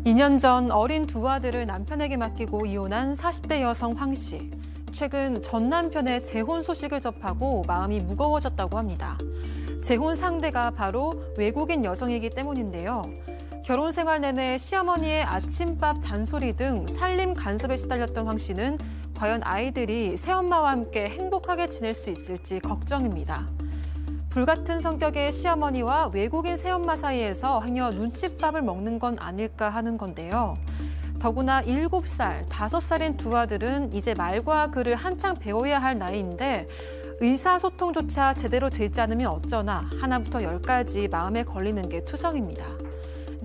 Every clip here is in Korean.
2년 전 어린 두 아들을 남편에게 맡기고 이혼한 40대 여성 황 씨. 최근 전 남편의 재혼 소식을 접하고 마음이 무거워졌다고 합니다. 재혼 상대가 바로 외국인 여성이기 때문인데요. 결혼 생활 내내 시어머니의 아침밥 잔소리 등 살림 간섭에 시달렸던 황 씨는 과연 아이들이 새엄마와 함께 행복하게 지낼 수 있을지 걱정입니다. 불같은 성격의 시어머니와 외국인 새엄마 사이에서 행여 눈칫밥을 먹는 건 아닐까 하는 건데요. 더구나 7살, 5살인 두 아들은 이제 말과 글을 한창 배워야 할 나이인데 의사소통조차 제대로 되지 않으면 어쩌나 하나부터 10까지 마음에 걸리는 게 투성입니다.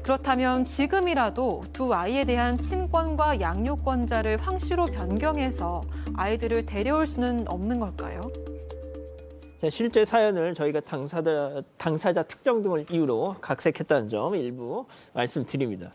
그렇다면 지금이라도 두 아이에 대한 친권과 양육권자를 황 씨로 변경해서 아이들을 데려올 수는 없는 걸까요? 자, 실제 사연을 저희가 당사자 특정 등을 이유로 각색했다는 점 일부 말씀드립니다.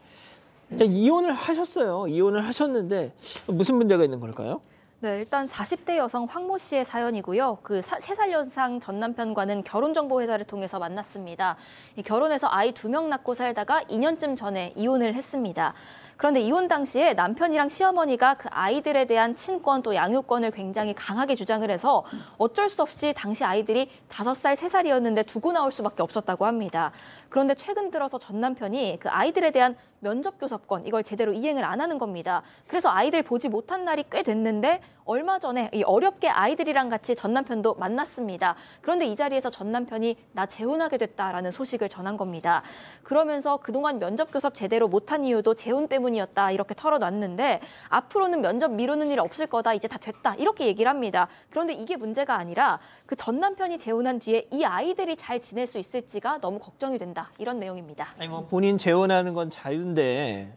자, 이혼을 하셨어요. 이혼을 하셨는데 무슨 문제가 있는 걸까요? 네, 일단 40대 여성 황모 씨의 사연이고요. 그 3살 연상 전 남편과는 결혼정보회사를 통해서 만났습니다. 결혼해서 아이 2명 낳고 살다가 2년쯤 전에 이혼을 했습니다. 그런데 이혼 당시에 남편이랑 시어머니가 그 아이들에 대한 친권 또 양육권을 굉장히 강하게 주장을 해서 어쩔 수 없이 당시 아이들이 5살, 3살이었는데 두고 나올 수밖에 없었다고 합니다. 그런데 최근 들어서 전 남편이 그 아이들에 대한 면접교섭권 이걸 제대로 이행을 안 하는 겁니다. 그래서 아이들 보지 못한 날이 꽤 됐는데 얼마 전에 어렵게 아이들이랑 같이 전 남편도 만났습니다. 그런데 이 자리에서 전 남편이 나 재혼하게 됐다라는 소식을 전한 겁니다. 그러면서 그동안 면접교섭 제대로 못한 이유도 재혼 때문이었다 이렇게 털어놨는데 앞으로는 면접 미루는 일 없을 거다 이제 다 됐다 이렇게 얘기를 합니다. 그런데 이게 문제가 아니라 그 전 남편이 재혼한 뒤에 이 아이들이 잘 지낼 수 있을지가 너무 걱정이 된다 이런 내용입니다. 아니 뭐 본인 재혼하는 건 자유인데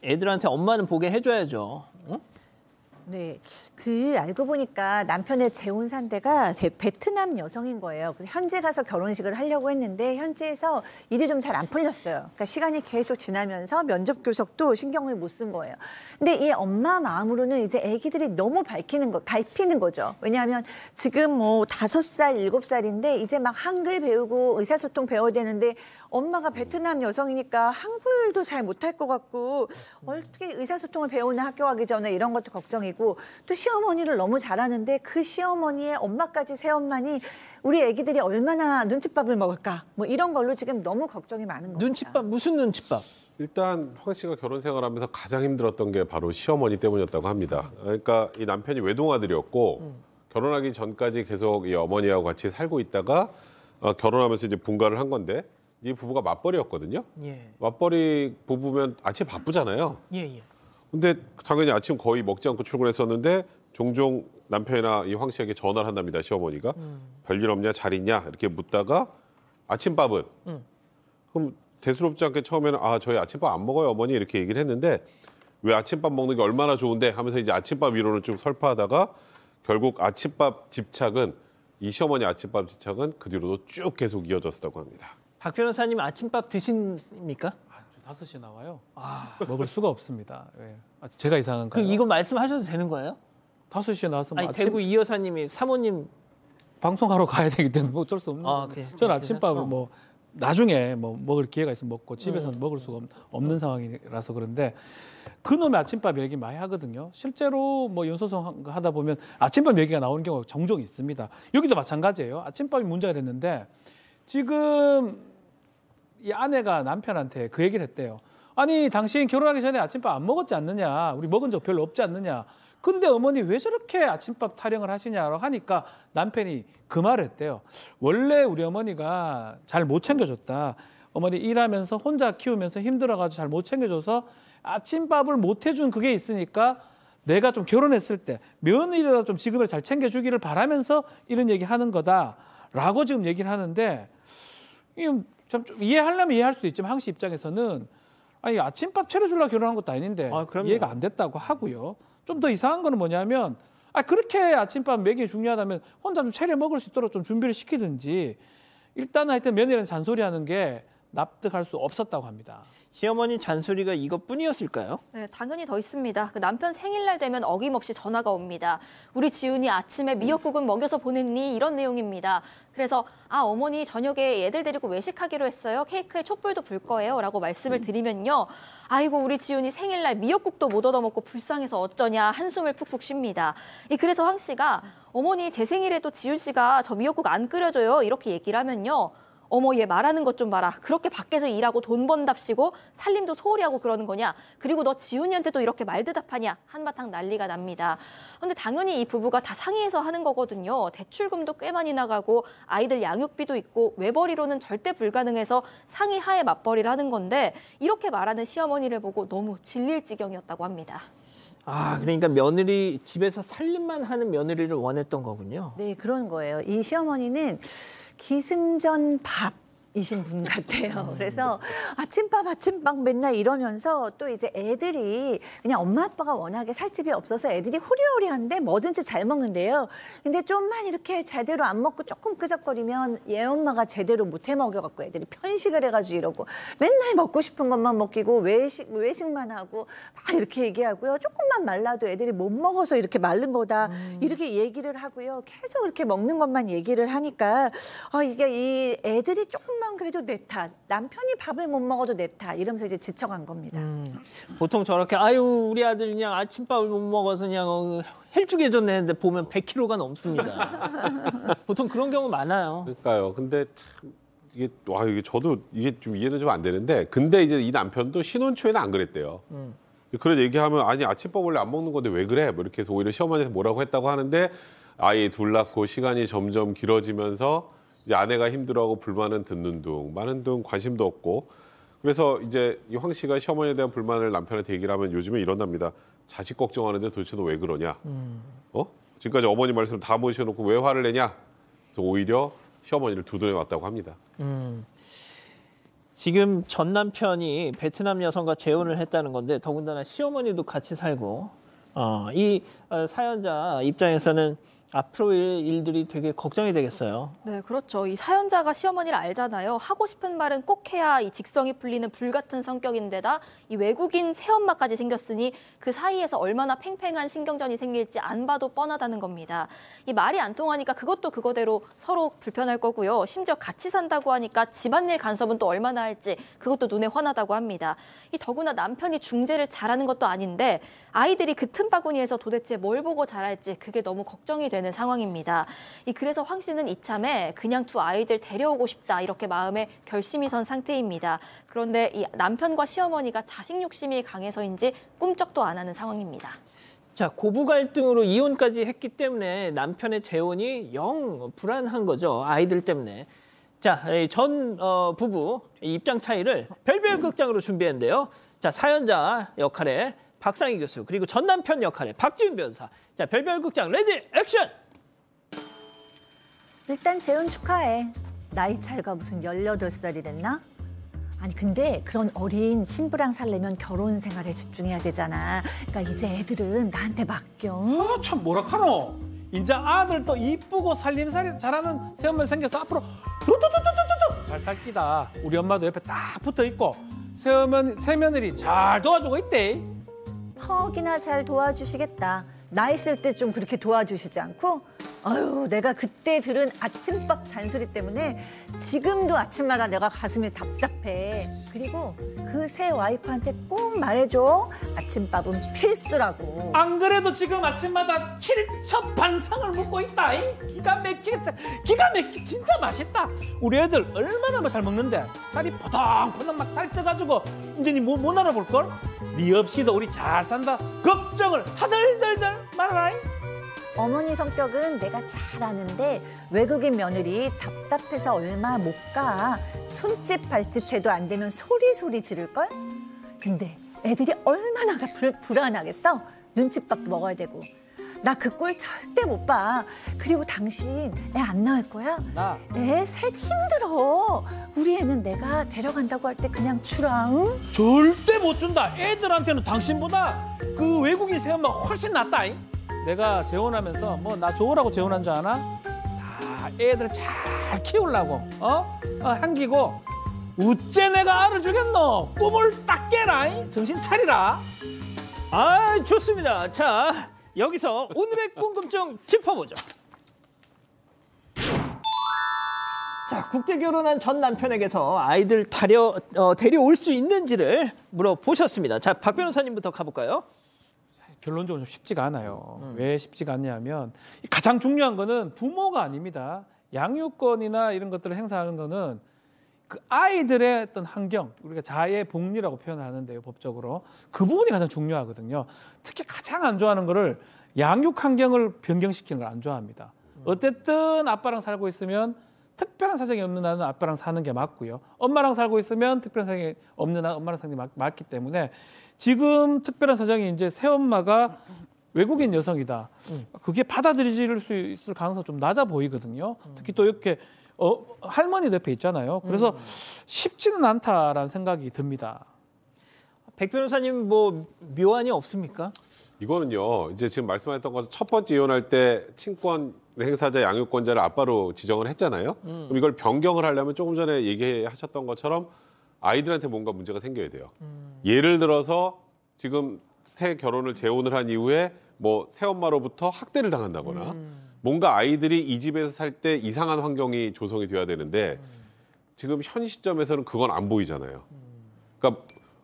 애들한테 엄마는 보게 해줘야죠. 응? 네, 알고 보니까 남편의 재혼 상대가 베트남 여성인 거예요. 그래서 현지 가서 결혼식을 하려고 했는데 현지에서 일이 좀 잘 안 풀렸어요. 그러니까 시간이 계속 지나면서 면접 교섭도 신경을 못 쓴 거예요. 근데 이 엄마 마음으로는 이제 아기들이 너무 밟히는 거죠. 왜냐하면 지금 뭐 5살, 7살인데 이제 막 한글 배우고 의사소통 배워야 되는데 엄마가 베트남 여성이니까 한글도 잘 못할 것 같고 어떻게 의사소통을 배우나 학교 가기 전에 이런 것도 걱정이고 또 시어머니를 너무 잘하는데 그 시어머니의 엄마까지 새엄마니 우리 애기들이 얼마나 눈칫밥을 먹을까 뭐 이런 걸로 지금 너무 걱정이 많은 겁니다. 눈칫밥 무슨 눈칫밥? 일단 황 씨가 결혼 생활하면서 가장 힘들었던 게 바로 시어머니 때문이었다고 합니다. 그러니까 이 남편이 외동아들이었고 결혼하기 전까지 계속 이 어머니하고 같이 살고 있다가 결혼하면서 이제 분가를 한 건데 이 부부가 맞벌이였거든요. 예. 맞벌이 부부면 아침 바쁘잖아요. 예. 근데 당연히 아침 거의 먹지 않고 출근했었는데 종종 남편이나 이 황 씨에게 전화를 한답니다. 시어머니가. 별일 없냐 잘 있냐 이렇게 묻다가 아침밥은 그럼 대수롭지 않게 처음에는 저희 아침밥 안 먹어요 어머니 이렇게 얘기를 했는데 왜 아침밥 먹는 게 얼마나 좋은데 하면서 이제 아침밥 이론을 쭉 설파하다가 결국 아침밥 집착은 이 시어머니 아침밥 집착은 그 뒤로도 쭉 계속 이어졌다고 합니다. 박 변호사님 아침밥 드십니까? 5시에 나와요. 먹을 수가 없습니다. 예. 제가 이상한가요? 이거 말씀하셔도 되는 거예요? 5시에 나와서 아니, 대구 이 여사님이 사모님 방송하러 가야 되기 때문에 뭐 어쩔 수 없는 거예요. 저는 아침밥을 뭐 나중에 뭐 먹을 기회가 있으면 먹고 집에서는 먹을 수가 없는 상황이라서 그런데 그놈의 아침밥 얘기 많이 하거든요. 실제로 뭐 연소송 하다 보면 아침밥 얘기가 나오는 경우가 종종 있습니다. 여기도 마찬가지예요. 아침밥이 문제가 됐는데 지금 이 아내가 남편한테 그 얘기를 했대요. 아니 당신 결혼하기 전에 아침밥 안 먹었지 않느냐. 우리 먹은 적 별로 없지 않느냐. 근데 어머니 왜 저렇게 아침밥 타령을 하시냐고 하니까 남편이 그 말을 했대요. 원래 우리 어머니가 잘 못 챙겨줬다. 어머니 일하면서 혼자 키우면서 힘들어가지고 잘 못 챙겨줘서 아침밥을 못 해준 그게 있으니까 내가 좀 결혼했을 때 며느리라도 좀 지급을 잘 챙겨주기를 바라면서 이런 얘기 하는 거다라고 지금 얘기를 하는데 좀 이해하려면 이해할 수도 있지만 황 씨 입장에서는 아니 아침밥 차려주려고 결혼한 것도 아닌데 이해가 안 됐다고 하고요. 좀 더 이상한 거는 뭐냐면 그렇게 아침밥 먹이 중요하다면 혼자 좀 차려 먹을 수 있도록 좀 준비를 시키든지 일단 하여튼 며느리한테 잔소리하는 게 납득할 수 없었다고 합니다. 시어머니 잔소리가 이것뿐이었을까요? 네, 당연히 더 있습니다. 그 남편 생일날 되면 어김없이 전화가 옵니다. 우리 지훈이 아침에 미역국은 먹여서 보냈니? 이런 내용입니다. 그래서 어머니 저녁에 애들 데리고 외식하기로 했어요. 케이크에 촛불도 불 거예요. 라고 말씀을 드리면요. 아이고 우리 지훈이 생일날 미역국도 못 얻어먹고 불쌍해서 어쩌냐 한숨을 푹푹 쉽니다. 그래서 황 씨가 어머니 제 생일에도 지훈 씨가 저 미역국 안 끓여줘요. 이렇게 얘기를 하면요. 어머 얘 말하는 것 좀 봐라. 그렇게 밖에서 일하고 돈 번답시고 살림도 소홀히 하고 그러는 거냐. 그리고 너 지훈이한테도 이렇게 말대답하냐. 한바탕 난리가 납니다. 근데 당연히 이 부부가 다 상의해서 하는 거거든요. 대출금도 꽤 많이 나가고 아이들 양육비도 있고 외벌이로는 절대 불가능해서 상의하에 맞벌이를 하는 건데 이렇게 말하는 시어머니를 보고 너무 질릴 지경이었다고 합니다. 그러니까 며느리 집에서 살림만 하는 며느리를 원했던 거군요. 네, 그런 거예요. 이 시어머니는 기승전 밥이신 분 같아요. 그래서 아침밥 맨날 이러면서 또 이제 애들이 그냥 엄마 아빠가 워낙에 살집이 없어서 애들이 호리호리한데 뭐든지 잘 먹는데요. 근데 좀만 이렇게 제대로 안 먹고 조금 끄적거리면 얘 엄마가 제대로 못 해 먹여갖고 애들이 편식을 해가지고 이러고 맨날 먹고 싶은 것만 먹이고 외식만 하고 막 이렇게 얘기하고요. 조금만 말라도 애들이 못 먹어서 이렇게 마른 거다 이렇게 얘기를 하고요. 계속 이렇게 먹는 것만 얘기를 하니까 이게 이 애들이 조금만 그래도 내 탓, 남편이 밥을 못 먹어도 내 탓 이러면서 이제 지쳐간 겁니다. 보통 저렇게 우리 아들 그냥 아침밥을 못 먹어서 그냥 헬쭉해졌네 했는데 보면 100kg가 넘습니다. 보통 그런 경우 많아요. 그러니까요. 근데 참 이게 저도 이게 좀 이해는 좀 안 되는데 근데 이제 이 남편도 신혼 초에는 안 그랬대요. 그런 얘기하면 아니 아침밥 원래 안 먹는 건데 왜 그래? 뭐 이렇게 해서 오히려 시어머니한테 뭐라고 했다고 하는데 아이 둘 낳고 시간이 점점 길어지면서 이제 아내가 힘들어하고 불만은 듣는 둥, 많은 둥 관심도 없고 그래서 이제 이 황 씨가 시어머니에 대한 불만을 남편한테 얘기를 하면 요즘에 이런답니다. 자식 걱정하는데 도대체 너 왜 그러냐? 지금까지 어머니 말씀 다 모셔놓고 왜 화를 내냐? 그래서 오히려 시어머니를 두드려 왔다고 합니다. 지금 전 남편이 베트남 여성과 재혼을 했다는 건데 더군다나 시어머니도 같이 살고 이 사연자 입장에서는 앞으로의 일들이 되게 걱정이 되겠어요. 네, 그렇죠. 이 사연자가 시어머니를 알잖아요. 하고 싶은 말은 꼭 해야 이 직성이 풀리는 불같은 성격인데다 이 외국인 새엄마까지 생겼으니 그 사이에서 얼마나 팽팽한 신경전이 생길지 안 봐도 뻔하다는 겁니다. 이 말이 안 통하니까 그것도 그거대로 서로 불편할 거고요. 심지어 같이 산다고 하니까 집안일 간섭은 또 얼마나 할지 그것도 눈에 훤하다고 합니다. 이 더구나 남편이 중재를 잘하는 것도 아닌데 아이들이 그 틈바구니에서 도대체 뭘 보고 자랄지 그게 너무 걱정이 되는 상황입니다. 그래서 황 씨는 이참에 그냥 두 아이들 데려오고 싶다 이렇게 마음에 결심이 선 상태입니다. 그런데 이 남편과 시어머니가 자식 욕심이 강해서인지 꿈쩍도 안 하는 상황입니다. 자, 고부 갈등으로 이혼까지 했기 때문에 남편의 재혼이 영 불안한 거죠. 아이들 때문에. 자, 전 부부 입장 차이를 별별 극장으로 준비했는데요. 자, 사연자 역할에 박상희 교수 그리고 전 남편 역할에 박지훈 변호사. 자, 별별 극장 레디 액션! 일단 재혼 축하해. 나이 차이가 무슨 18살이 됐나? 아니 근데 그런 어린 신부랑 살려면 결혼 생활에 집중해야 되잖아. 그러니까 이제 애들은 나한테 맡겨. 참 뭐라카노. 이제 아들도 이쁘고 살림살이 잘하는 새엄마 생겨서 앞으로 두두두두두두 잘 살 끼다. 우리 엄마도 옆에 딱 붙어 있고 새며느리 잘 도와주고 있대. 퍽이나 잘 도와주시겠다. 나 있을 때 좀 그렇게 도와주시지 않고? 아유, 내가 그때 들은 아침밥 잔소리 때문에 지금도 아침마다 내가 가슴이 답답해. 그리고 그 새 와이프한테 꼭 말해줘. 아침밥은 필수라고. 안 그래도 지금 아침마다 7첩 반상을 먹고 있다. 기가 막히겠다. 기가 막히 진짜 맛있다. 우리 애들 얼마나 잘 먹는데 쌀이 포동포동 막 살쪄가지고 이제 니 못 알아볼걸? 니 없이도 우리 잘 산다. 걱정을 하덜덜덜 말아라. 어머니 성격은 내가 잘 아는데 외국인 며느리 답답해서 얼마 못 가. 손짓 발짓해도 안 되면 소리 지를걸? 근데 애들이 얼마나 불안하겠어? 눈칫밥도 먹어야 되고. 나 그 꼴 절대 못 봐. 그리고 당신 애 안 낳을 거야? 나? 애 셋 힘들어. 우리 애는 내가 데려간다고 할 때 그냥 주라. 응? 절대 못 준다. 애들한테는 당신보다 그 외국인 새엄마 훨씬 낫다. 내가 재혼하면서 뭐 나 좋으라고 재혼한 줄 아나? 다 애들 잘 키우려고 한기고 우째 내가 알을 주겠노? 꿈을 딱 깨라. 정신 차리라. 아, 좋습니다. 자, 여기서 오늘의 궁금증 짚어보죠. 자, 국제 결혼한 전 남편에게서 아이들 데려올 수 있는지를 물어보셨습니다. 자, 박 변호사님부터 가볼까요? 결론적으로 좀 쉽지가 않아요. 왜 쉽지가 않냐면 가장 중요한 거는 부모가 아닙니다. 양육권이나 이런 것들을 행사하는 거는 그 아이들의 어떤 환경, 우리가 자의 복리라고 표현하는데요, 법적으로. 그 부분이 가장 중요하거든요. 특히 가장 안 좋아하는 거를 양육 환경을 변경시키는 걸 안 좋아합니다. 어쨌든 아빠랑 살고 있으면 특별한 사정이 없는 나는 아빠랑 사는 게 맞고요. 엄마랑 살고 있으면 특별한 사정이 없는 나는 엄마랑 사는 게 맞기 때문에 지금 특별한 사정이 이제 새엄마가 외국인 여성이다. 그게 받아들일 수 있을 가능성이 좀 낮아 보이거든요. 특히 또 이렇게 할머니 옆에 있잖아요. 그래서 쉽지는 않다라는 생각이 듭니다. 백 변호사님 뭐 묘안이 없습니까? 이거는요. 이제 지금 말씀하셨던 것 첫 번째 이혼할 때 친권 행사자 양육권자를 아빠로 지정을 했잖아요. 그럼 이걸 변경을 하려면 조금 전에 얘기하셨던 것처럼 아이들한테 뭔가 문제가 생겨야 돼요. 예를 들어서 지금 새 결혼을 재혼을 한 이후에 뭐 새엄마로부터 학대를 당한다거나 뭔가 아이들이 이 집에서 살 때 이상한 환경이 조성이 돼야 되는데 지금 현 시점에서는 그건 안 보이잖아요. 그러니까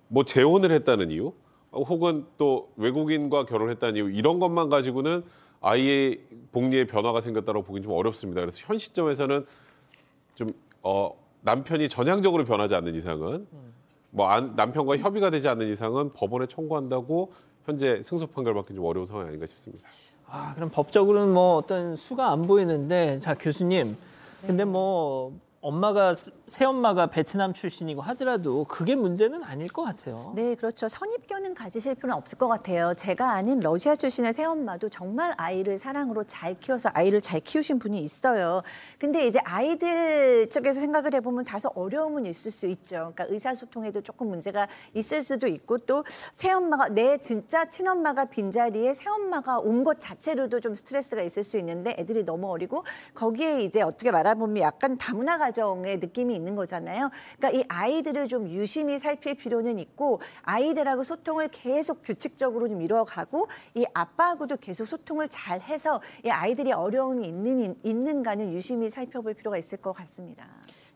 뭐 재혼을 했다는 이유 혹은 또 외국인과 결혼했다는 이유 이런 것만 가지고는 아이의 복리에 변화가 생겼다고 보기는 좀 어렵습니다. 그래서 현 시점에서는 좀 남편이 전향적으로 변하지 않는 이상은 남편과 협의가 되지 않는 이상은 법원에 청구한다고 현재 승소 판결받기 좀 어려운 상황이 아닌가 싶습니다. 아, 그럼 법적으로는 뭐 어떤 수가 안 보이는데, 자, 교수님. 근데 뭐 새엄마가 베트남 출신이고 하더라도 그게 문제는 아닐 것 같아요. 네, 그렇죠. 선입견은 가지실 필요는 없을 것 같아요. 제가 아는 러시아 출신의 새엄마도 정말 아이를 사랑으로 잘 키워서 아이를 잘 키우신 분이 있어요. 근데 이제 아이들 쪽에서 생각을 해보면 다소 어려움은 있을 수 있죠. 그러니까 의사소통에도 조금 문제가 있을 수도 있고 또 새엄마가 내 진짜 친엄마가 빈자리에 새엄마가 온 것 자체로도 좀 스트레스가 있을 수 있는데 애들이 너무 어리고 거기에 이제 어떻게 말해보면 약간 다문화 가정의 느낌이 있는 거잖아요. 그러니까 이 아이들을 좀 유심히 살필 필요는 있고 아이들하고 소통을 계속 규칙적으로 좀 이뤄가고 이 아빠하고도 계속 소통을 잘 해서 이 아이들이 어려움이 있는가는 유심히 살펴볼 필요가 있을 것 같습니다.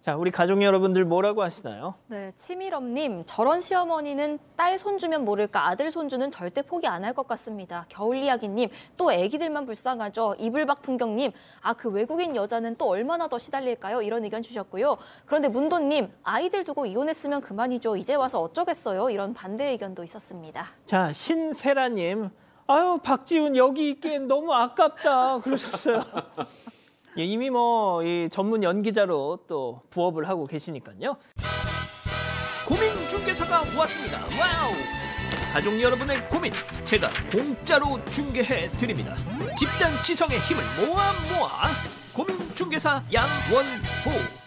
자, 우리 가족 여러분들 뭐라고 하시나요? 네, 치밀엄님, 저런 시어머니는 딸 손주면 모를까 아들 손주는 절대 포기 안 할 것 같습니다. 겨울이야기님, 또 애기들만 불쌍하죠. 이불박 풍경님, 그 외국인 여자는 또 얼마나 더 시달릴까요? 이런 의견 주셨고요. 그런데 문도님, 아이들 두고 이혼했으면 그만이죠. 이제 와서 어쩌겠어요? 이런 반대 의견도 있었습니다. 자, 신세라님, 아유, 박지훈 여기 있기엔 너무 아깝다 그러셨어요. 예, 이미 이 전문 연기자로 또 부업을 하고 계시니까요. 고민 중개사가 왔습니다. 와우! 가족 여러분의 고민 제가 공짜로 중개해 드립니다. 집단 지성의 힘을 모아 고민 중개사 양원호.